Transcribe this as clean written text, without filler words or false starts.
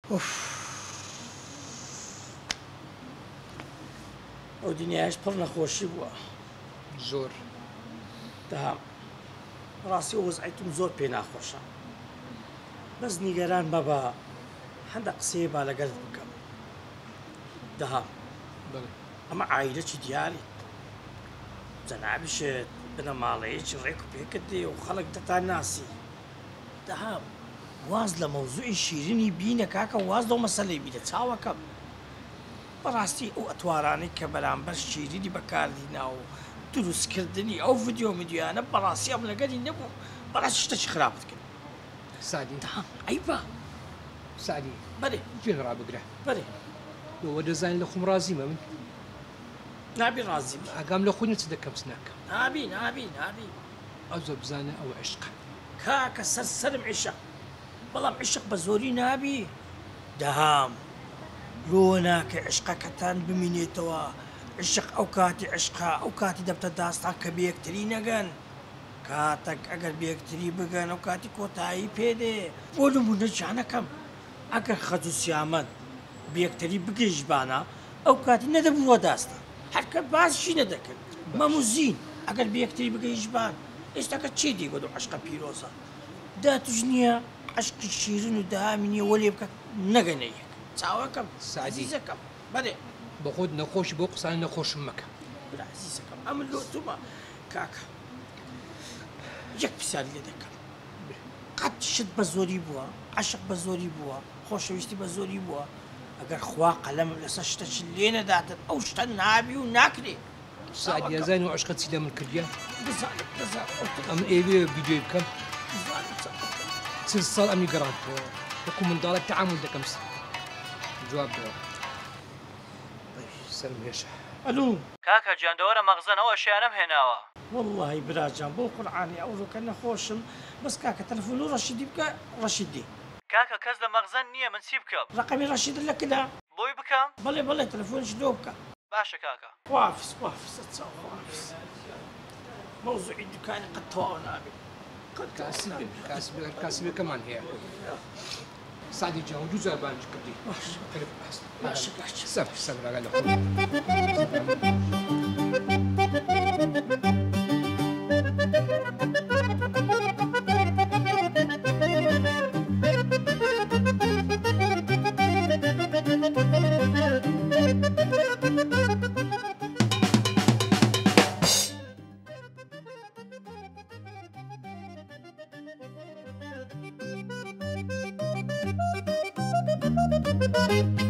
ئەو دنیاش پڕ نەخۆشی بووە زۆر داهام ڕاستی وەزعیتم زۆر پێ ناخۆشە بەس نیگەران مەبە هەندە قسەیە با لەگەڵت بکەم داهام ئەمە عایلەکی دیاری جەنابیشت بنە ماڵەیەکی ڕێک و پێکت دێ و خەڵک دەتان ناسی داهام واز لە مەوزوعی شیرینی بینە کاکە واز لەو مەسەلەی بیدە چاوەکەم بەڕاستی ئەو ئەتوارانەی کە بەرامبەر شیرینی بەکاردینا و دروستکردنی ئەو ڤیدیۆ میدیۆیانە بەڕاستی ئەم لەگەری نەبوو بەڕاستی شتێکی خراپت کرد سادی ئەی بە سادی بەێ گوێن ڕابگرە بەێ بۆەوە دەزانین لە خۆم ڕازیمە من نابی ڕازی ئاگام لە خۆی چ دەکەم ناکەم نابی ئەو زۆر بزانە ئەو عشقە کاکە سەرم عیشق بەڵام عشق بە زۆری نابی دەهام لۆ ناکە عشقەکەتان بمینێتەوە عشق ئەو کاتی عشقا ئەو کاتی دەبتە داستان کە بەیەکتری نەگەن کاتێک ئەگەر بەیەکتری بگەن ئەو کاتی کۆتایی پێدێ بۆ نمونە جانەکەم ئەگەر خەج و سیامەد بەیەکتری بگەیشتبانە ئەو کاتی نەدەبووە داستان هەرکە باسشی نەدەکرد مەموزین ئەگەر بەیەکتری بگەیشتبان ئێستاکە چی دیگە و عشقە پیرۆزە داتوش نییە عشقی شیرین و داهامی نییە وەلێ بکە نەگەنەیەک چاوەکەم سازیزەکەم بەێ بە خۆت نەخۆش بۆ قسان نەخۆشم مەکە برازیزەکەم ئەمن لۆتومە کاکە یەک پرسیاری لێ دەکەم قەت شت بە زۆری بووە عشق بە زۆری بووە خۆشەویستی بە زۆری بووە ئەگەر خوا قەلەم لەسەر شتەی لێ نەداتن ئەو شتە نابی و ناکرێ سادی ئەزانانی و عشقەت چی لە من کردیە ئەم ئێوێ ڤیدیۆی بکەم چ ساڵ ئەمی گەڕانتەوە وەکو منداڵێک تەعامل دەکەم جواب دەوە سەرم هێشە ئەلو کاکە گیاندەوەرە مەغزنەوە شیانەم هێناوە واللهی براجان بۆ قورعانی ئەوڕۆکە نەخۆشم بەس کاکە تەلەفۆن و ڕەشیدی بکە ڕەشیدی کاکە کەس لە مەغزن نییە من چی بکەم ڕقەمی ڕەشید لەکدا بۆی بکەم بەڵێ تەلەفۆنش دۆ بکە باشە کاکە وافس مەوزوعی دوکانی قەت تەواو نابێت کاسبەکەمان هەیە سادی جان دوو جار بانج کردی باشە سەبراگە لە Thank you.